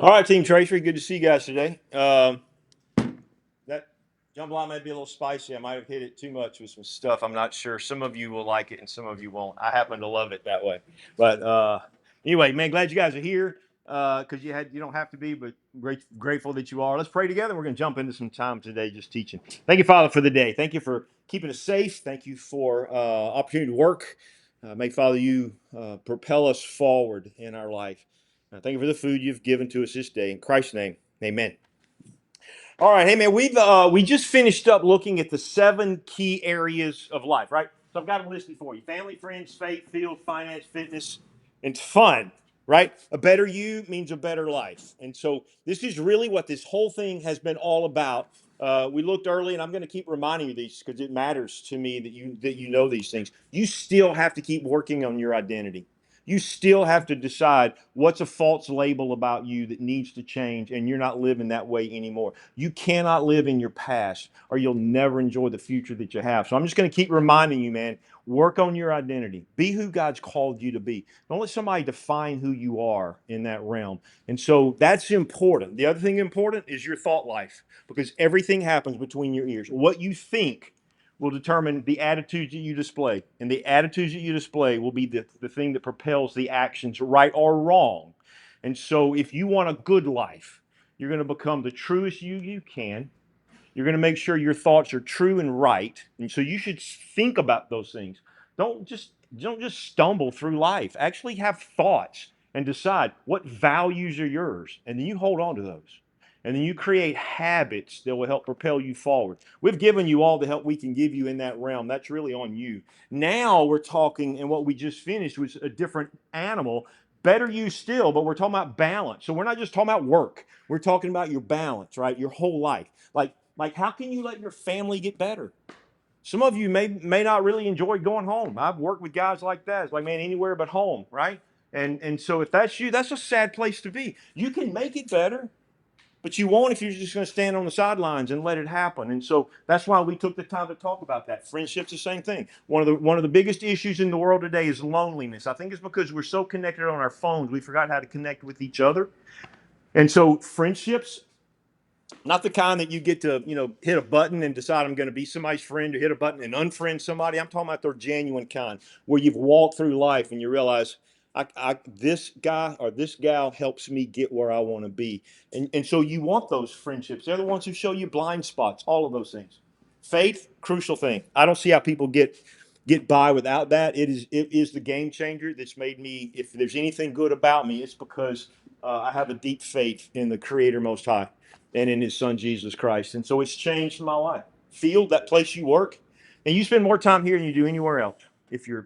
All right, Team Tracery, good to see you guys today. That jambalaya may be a little spicy. I might have hit it too much with some stuff. I'm not sure. Some of you will like it and some of you won't. I happen to love it that way. But anyway, man, glad you guys are here because you don't have to be, but grateful that you are. Let's pray together. We're going to jump into some time today just teaching. Thank you, Father, for the day. Thank you for keeping us safe. Thank you for opportunity to work. May Father, you propel us forward in our life. Thank you for the food you've given to us this day. In Christ's name, amen. All right, hey man, we just finished up looking at the 7 key areas of life, right? So I've got them listed for you: family, friends, faith, field, finance, fitness, and fun. Right? A better you means a better life, and so this is really what this whole thing has been all about. We looked early, and I'm going to keep reminding you these because it matters to me that you know these things. You still have to keep working on your identity. You still have to decide what's a false label about you that needs to change, and you're not living that way anymore. You cannot live in your past, or you'll never enjoy the future that you have. So I'm just going to keep reminding you, man, work on your identity. Be who God's called you to be. Don't let somebody define who you are in that realm. And so that's important. The other thing important is your thought life, because everything happens between your ears. What you think will determine the attitudes that you display. And the attitudes that you display will be the thing that propels the actions, right or wrong. And so if you want a good life, you're going to become the truest you can. You're going to make sure your thoughts are true and right. And so you should think about those things. Don't just stumble through life. Actually have thoughts and decide what values are yours. And then you hold on to those. And then you create habits that will help propel you forward. We've given you all the help we can give you in that realm. That's really on you. Now we're talking, and what we just finished was a different animal. Better you still, but we're talking about balance. So we're not just talking about work. We're talking about your balance, right? Your whole life. Like how can you let your family get better? Some of you may not really enjoy going home. I've worked with guys like that. It's like, man, anywhere but home, right? And so if that's you, that's a sad place to be. You can make it better, but you won't if you're just going to stand on the sidelines and let it happen. And so that's why we took the time to talk about that. Friendship's the same thing. One of the biggest issues in the world today is loneliness. I think it's because we're so connected on our phones, we forgot how to connect with each other. And so friendships, not the kind that you get to, hit a button and decide I'm going to be somebody's friend, or hit a button and unfriend somebody. I'm talking about the genuine kind where you've walked through life and you realize this guy or this gal helps me get where I want to be. And so you want those friendships. They're the ones who show you blind spots, all of those things. Faith, crucial thing. I don't see how people get by without that. It is the game changer that's made me, if there's anything good about me, it's because I have a deep faith in the Creator Most High and in His Son Jesus Christ. And so it's changed my life. Field, that place you work, and you spend more time here than you do anywhere else.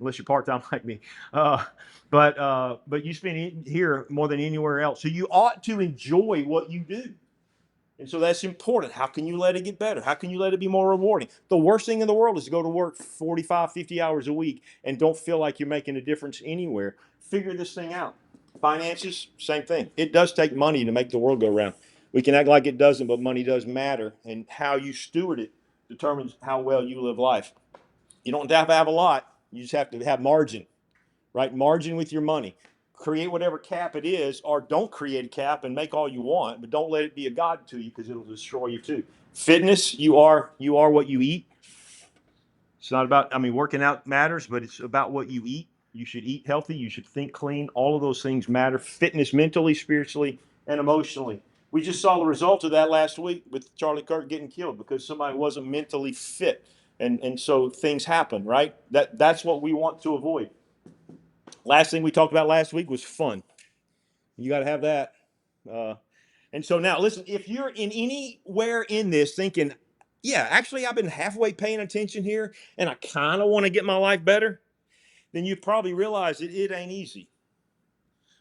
Unless you're part time like me, uh, but you spend here more than anywhere else. So you ought to enjoy what you do. And so that's important. How can you let it get better? How can you let it be more rewarding? The worst thing in the world is to go to work 45, 50 hours a week and don't feel like you're making a difference anywhere. Figure this thing out. Finances, same thing. It does take money to make the world go round. We can act like it doesn't, but money does matter. And how you steward it determines how well you live life. You don't have to have a lot, you just have to have margin, right? Margin with your money. Create whatever cap it is, or don't create a cap and make all you want, but don't let it be a god to you because it'll destroy you too. Fitness, you are what you eat. It's not about, I mean, working out matters, but it's about what you eat. You should eat healthy. You should think clean. All of those things matter. Fitness, mentally, spiritually, and emotionally. We just saw the result of that last week with Charlie Kirk getting killed because somebody wasn't mentally fit, and so things happen, right? That's what we want to avoid. Last thing we talked about last week was fun. You got to have that. Uh, and so now, listen, if you're in anywhere in this thinking, yeah, actually, I've been halfway paying attention here and I kind of want to get my life better, then you probably realize that it ain't easy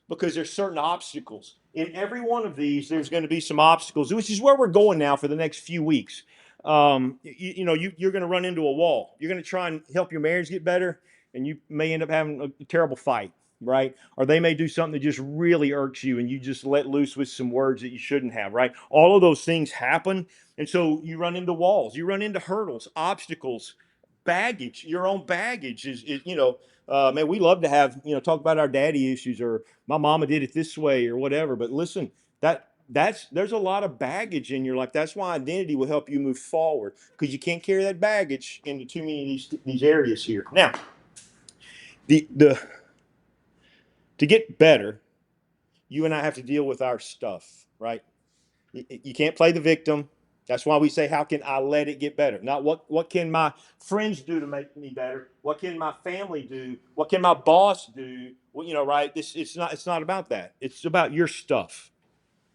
because there's certain obstacles. In every one of these, there's going to be some obstacles, which is where we're going now for the next few weeks. You're going to run into a wall. You're going to try and help your marriage get better, and you may end up having a terrible fight, right? Or they may do something that just really irks you, and you just let loose with some words that you shouldn't have, right? All of those things happen, and so you run into walls, you run into hurdles, obstacles, baggage. Your own baggage is man, we love to have, talk about our daddy issues or my mama did it this way or whatever. But listen, There's a lot of baggage in your life. That's why identity will help you move forward, because you can't carry that baggage into too many of these areas here. Now, the to get better, you and I have to deal with our stuff, right? You can't play the victim. That's why we say, how can I let it get better? Not what can my friends do to make me better? What can my family do? What can my boss do? Well, right? It's not about that. It's about your stuff.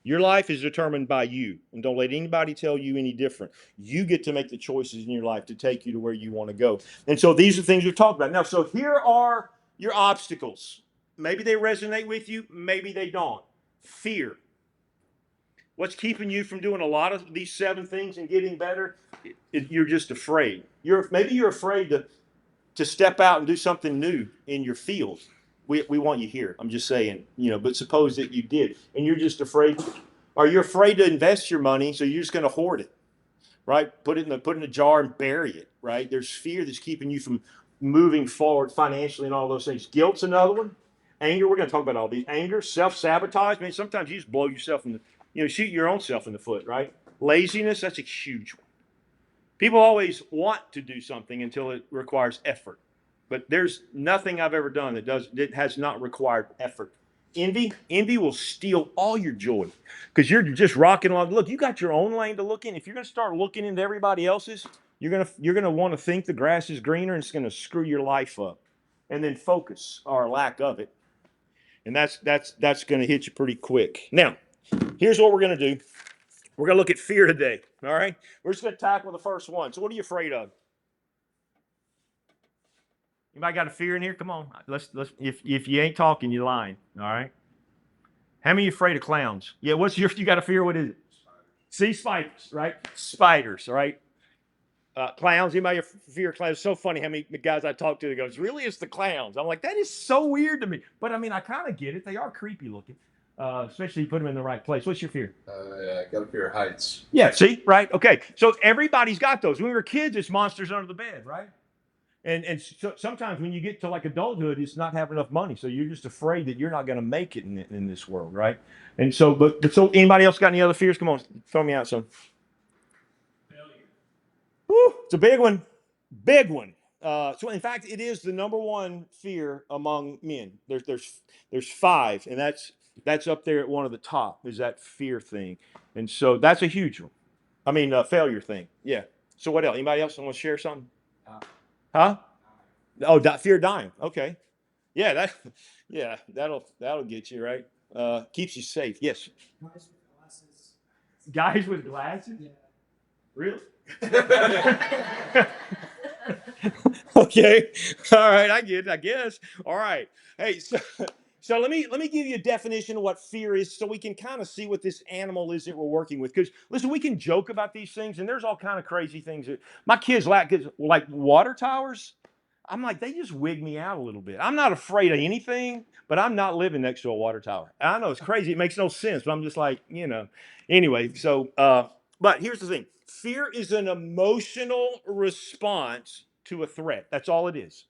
Your life is determined by you, and don't let anybody tell you any different. You get to make the choices in your life to take you to where you want to go. And so these are things we've talked about. Now, so here are your obstacles. Maybe they resonate with you, maybe they don't. Fear. What's keeping you from doing a lot of these 7 things and getting better? You're just afraid. Maybe you're afraid to step out and do something new in your field. We want you here. I'm just saying, but suppose that you did, and you're just afraid. Are you afraid to invest your money, so you're just going to hoard it, right? Put it in a jar and bury it, right? There's fear that's keeping you from moving forward financially and all those things. Guilt's another one. Anger, we're going to talk about all these. Anger, self-sabotage. I mean, sometimes you just blow yourself shoot your own self in the foot, right? Laziness, that's a huge one. People always want to do something until it requires effort. But there's nothing I've ever done that has not required effort. Envy will steal all your joy, because you're just rocking along. Look, you got your own lane to look in. If you're going to start looking into everybody else's, you're gonna want to think the grass is greener, and it's going to screw your life up. And then focus, or lack of it, and that's going to hit you pretty quick. Now, here's what we're going to do. We're going to look at fear today. All right, we're just going to tackle the first one. So, what are you afraid of? Anybody got a fear in here? Come on. Let's. If you ain't talking, you're lying. All right. How many are afraid of clowns? Yeah. You got a fear? What is it? See, spiders, right? Spiders, right? Clowns. Anybody fear of clowns? It's so funny how many guys I talk to that goes, really, it's the clowns. I'm like, that is so weird to me. But I mean, I kind of get it. They are creepy looking, especially if you put them in the right place. What's your fear? Yeah, I got a fear of heights. Yeah. See, right? Okay. So everybody's got those. When we were kids, it's monsters under the bed, right? And so sometimes when you get to like adulthood, it's not having enough money, so you're just afraid that you're not going to make it in this world, right? And so, so anybody else got any other fears? Come on, throw me out some. Failure. Woo, it's a big one, big one. So in fact, it is the number one fear among men. There's 5, and that's up there at one of the top, is that fear thing, and so that's a huge one. I mean, failure thing. Yeah. So what else? Anybody else want to share something? Huh? Oh, fear of dying. Okay. Yeah, yeah, that'll get you right. Keeps you safe. Yes. Guys with glasses. Guys with glasses? Yeah. Really? Okay. All right. I get it, I guess. All right. Hey, so let me give you a definition of what fear is, so we can kind of see what this animal is that we're working with. Because listen, we can joke about these things, and there's all kind of crazy things that my kids like water towers. I'm like, they just wig me out a little bit. I'm not afraid of anything, but I'm not living next to a water tower. I know it's crazy. It makes no sense, but I'm just like, Anyway, so, but here's the thing. Fear is an emotional response to a threat. That's all it is.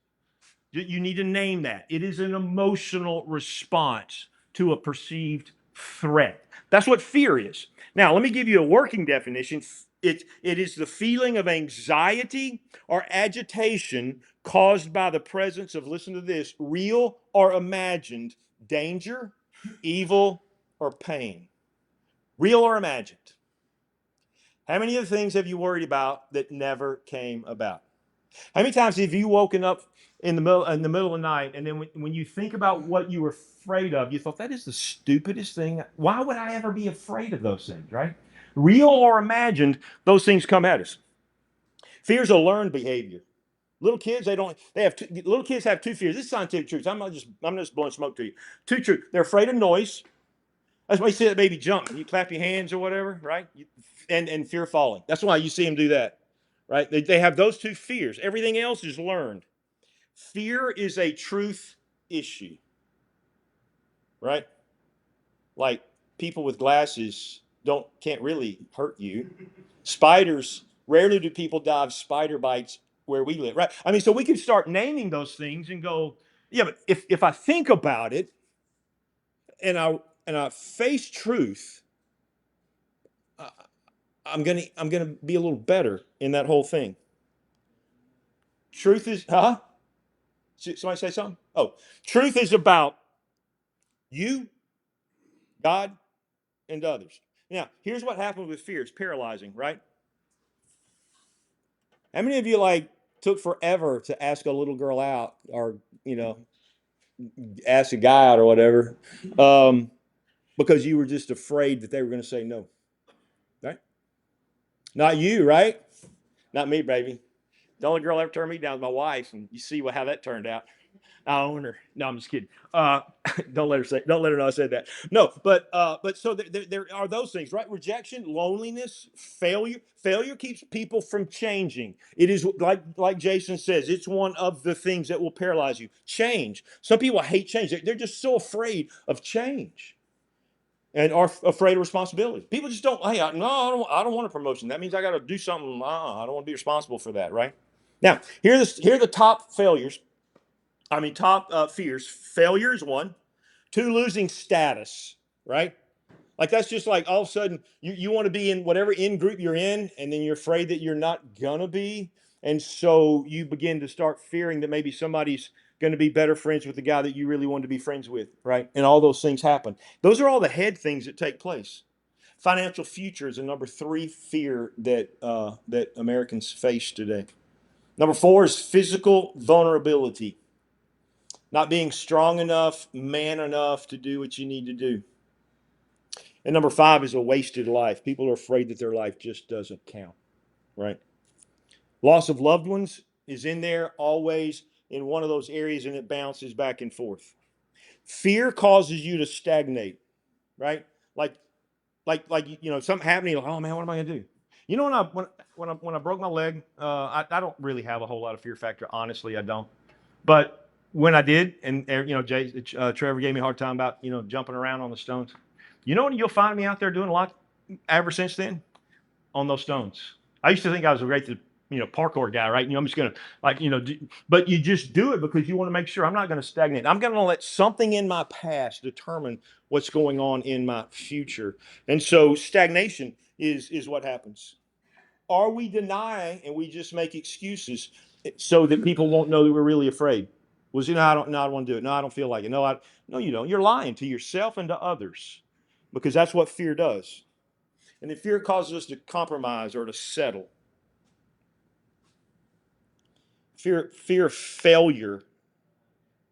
You need to name that. It is an emotional response to a perceived threat. That's what fear is. Now, let me give you a working definition. It is the feeling of anxiety or agitation caused by the presence of, listen to this, real or imagined danger, evil, or pain. Real or imagined. How many of the things have you worried about that never came about? How many times have you woken up in the middle of the night, and then when you think about what you were afraid of, you thought, that is the stupidest thing. Why would I ever be afraid of those things, right? Real or imagined, those things come at us. Fear is a learned behavior. Little kids, little kids have 2 fears. This is scientific truth. I'm just blowing smoke to you. 2 truths. They're afraid of noise. That's why you see that baby jump. You clap your hands or whatever, right? And fear of falling. That's why you see them do that, right? They have those 2 fears. Everything else is learned. Fear is a truth issue, right? Like, people with glasses can't really hurt you. Spiders, rarely do people die of spider bites where we live, right? I mean, so we can start naming those things and go, yeah, but if I think about it and I face truth, I'm gonna be a little better in that whole thing. Truth is, huh? Somebody say something? Oh, truth is about you, God, and others. Now, here's what happens with fear. It's paralyzing, right? How many of you like took forever to ask a little girl out, or you know, ask a guy out or whatever, because you were just afraid that they were going to say no, right? Not you, right? Not me, baby. The only girl ever turned me down was my wife, and you see how that turned out. I own her. No, I'm just kidding. Don't let her say. Don't let her know I said that. No, but so there are those things, right? Rejection, loneliness, failure. Failure keeps people from changing. It is like Jason says. It's one of the things that will paralyze you. Change. Some people hate change. They're just so afraid of change, and are afraid of responsibility. People just don't. Hey, no, I don't want a promotion. That means I got to do something. I don't want to be responsible for that, right? Now, here are the top failures. Top fears. Failure is one. Two, losing status, right? Like that's just like all of a sudden you want to be in whatever in group you're in, and then you're afraid that you're not gonna be. And so you begin to start fearing that maybe somebody's going to be better friends with the guy that you really wanted to be friends with, right? And all those things happen. Those are all the head things that take place. Financial future is a number three fear that Americans face today. Number four is physical vulnerability. Not being strong enough, man enough to do what you need to do. And number five is a wasted life. People are afraid that their life just doesn't count, right? Loss of loved ones is in there always in one of those areas, and it bounces back and forth. Fear causes you to stagnate, right? Like, something happening. Like, oh man, what am I gonna do? You know, when I broke my leg, I don't really have a whole lot of fear factor. Honestly, I don't. But when I did, and Trevor gave me a hard time about jumping around on the stones. You know what? You'll find me out there doing a lot ever since then on those stones. I used to think I was a great parkour guy, right? I'm just gonna but you just do it because you want to make sure I'm not going to stagnate. I'm going to let something in my past determine what's going on in my future, and so stagnation is what happens. Or we deny and we just make excuses so that people won't know that we're really afraid. Was I don't want to do it. No, I don't feel like it. No, you don't. You're lying to yourself and to others because that's what fear does. And then fear causes us to compromise or to settle. Fear of failure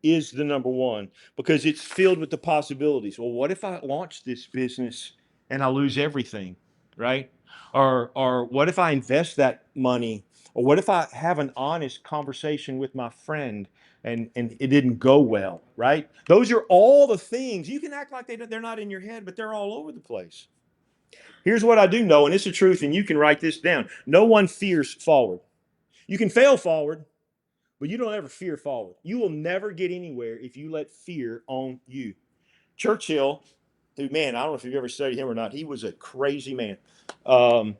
is the number one because it's filled with the possibilities. Well, what if I launch this business and I lose everything, right? Or what if I invest that money? Or what if I have an honest conversation with my friend and it didn't go well, right? Those are all the things. You can act like they're not in your head, but they're all over the place. Here's what I do know, and it's the truth, and you can write this down. No one fears forward. You can fail forward, but you don't ever fear forward. You will never get anywhere if you let fear own you. Churchill, who, man, I don't know if you've ever studied him or not, he was a crazy man. Um,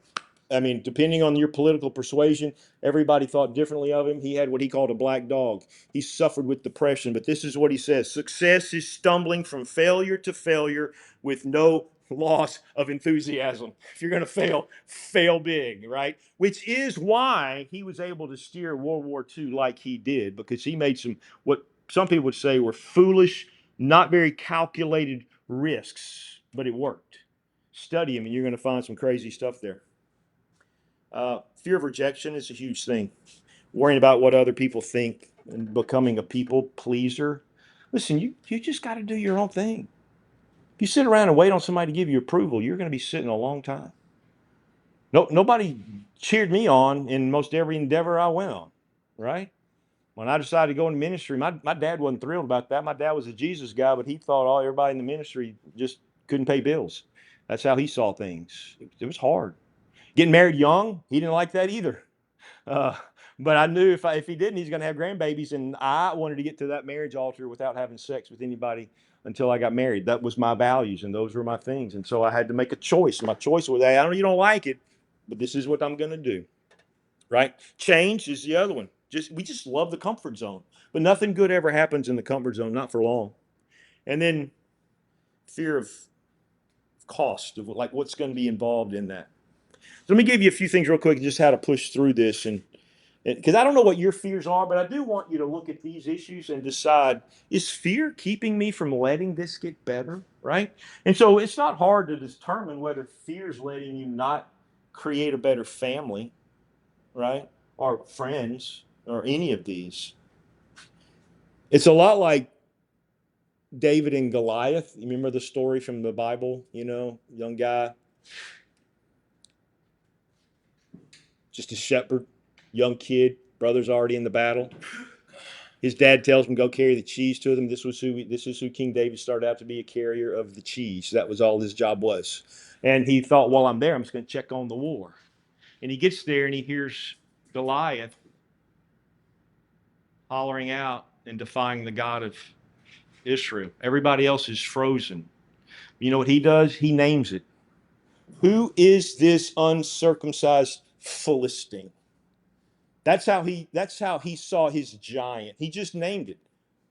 depending on your political persuasion, everybody thought differently of him. He had what he called a black dog. He suffered with depression, but this is what he says: success is stumbling from failure to failure with no loss of enthusiasm. If you're going to fail, fail big, right? Which is why he was able to steer World War II like he did, because he made some, what some people would say were foolish, not very calculated risks, but it worked. Study him, and you're going to find some crazy stuff there. Fear of rejection is a huge thing. Worrying about what other people think and becoming a people pleaser. Listen, you just got to do your own thing. If you sit around and wait on somebody to give you approval, you're going to be sitting a long time. Nobody cheered me on in most every endeavor I went on, right? When I decided to go into ministry, my dad wasn't thrilled about that. My dad was a Jesus guy, but he thought everybody in the ministry just couldn't pay bills. That's how he saw things. It was hard. Getting married young, he didn't like that either. Uh, but I knew if he didn't, he's going to have grandbabies, and I wanted to get to that marriage altar without having sex with anybody until I got married. That was my values, and those were my things. And so I had to make a choice. My choice was, hey, I know you don't like it, but this is what I'm going to do. Right? Change is the other one. We just love the comfort zone, but nothing good ever happens in the comfort zone, not for long. And then fear of cost of like what's going to be involved in that. So let me give you a few things real quick, just how to push through this, and because I don't know what your fears are, but I do want you to look at these issues and decide, is fear keeping me from letting this get better, right? And so it's not hard to determine whether fear is letting you not create a better family, right? Or friends, or any of these. It's a lot like David and Goliath. You remember the story from the Bible, young guy, just a shepherd, young kid, brother's already in the battle. His dad tells him, go carry the cheese to them. This is who King David started out to be, a carrier of the cheese. That was all his job was. And he thought, while I'm there, I'm just going to check on the war. And he gets there and he hears Goliath hollering out and defying the God of Israel. Everybody else is frozen. You know what he does? He names it. Who is this uncircumcised Philistine? That's how he saw his giant. He just named it.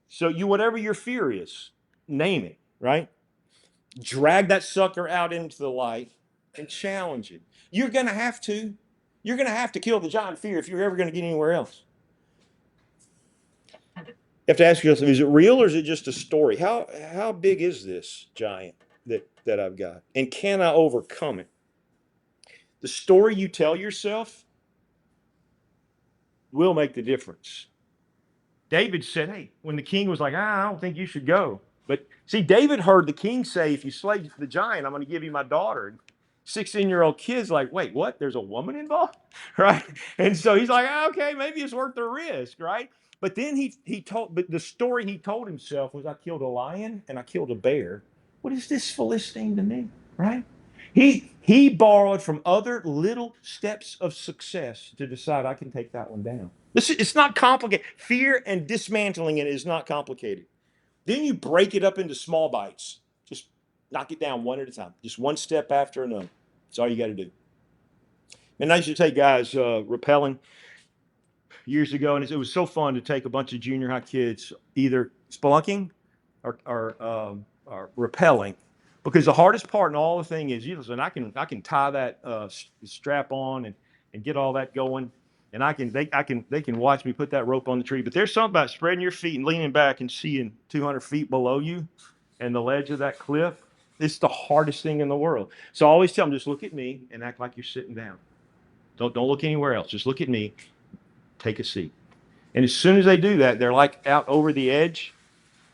So whatever your fear is, name it, right? Drag that sucker out into the light and challenge it. You're going to have to. You're going to have to kill the giant fear if you're ever going to get anywhere else. You have to ask yourself, is it real or is it just a story? How big is this giant that I've got? And can I overcome it? The story you tell yourself will make the difference. David said, hey, when the king was like, I don't think you should go. But see, David heard the king say, if you slay the giant, I'm going to give you my daughter. 16-year-old kid's like, wait, what? There's a woman involved? Right? And so he's like, okay, maybe it's worth the risk, right? But then but the story he told himself was, I killed a lion and I killed a bear. What is this Philistine to me? Right? He borrowed from other little steps of success to decide I can take that one down. It's not complicated. Fear and dismantling it is not complicated. Then you break it up into small bites. Just knock it down one at a time. Just one step after another. That's all you got to do. And I used to take guys rappelling years ago, and it was so fun to take a bunch of junior high kids either spelunking or rappelling. Because the hardest part in all the thing is, listen, I can tie that strap on and get all that going, and they can watch me put that rope on the tree. But there's something about spreading your feet and leaning back and seeing 200 feet below you and the ledge of that cliff. It's the hardest thing in the world. So I always tell them, just look at me and act like you're sitting down. Don't look anywhere else. Just look at me. Take a seat. And as soon as they do that, they're like out over the edge.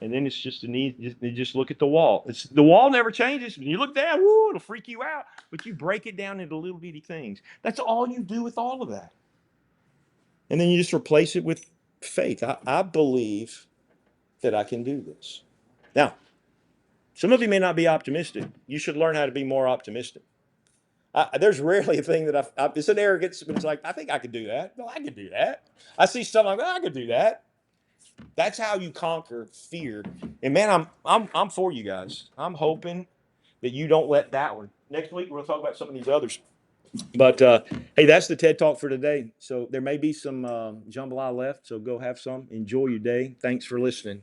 And then it's just you just look at the wall. The wall never changes. When you look down, woo, it'll freak you out. But you break it down into little bitty things. That's all you do with all of that. And then you just replace it with faith. I believe that I can do this. Now, some of you may not be optimistic. You should learn how to be more optimistic. There's rarely a thing that it's an arrogance, but it's like, I think I could do that. No, I could do that. I see stuff like, I could do that. That's how you conquer fear. And man, I'm for you guys. I'm hoping that you don't let that one. Next week, we're going to talk about some of these others. But hey, that's the TED Talk for today. So there may be some jambalaya left. So go have some. Enjoy your day. Thanks for listening.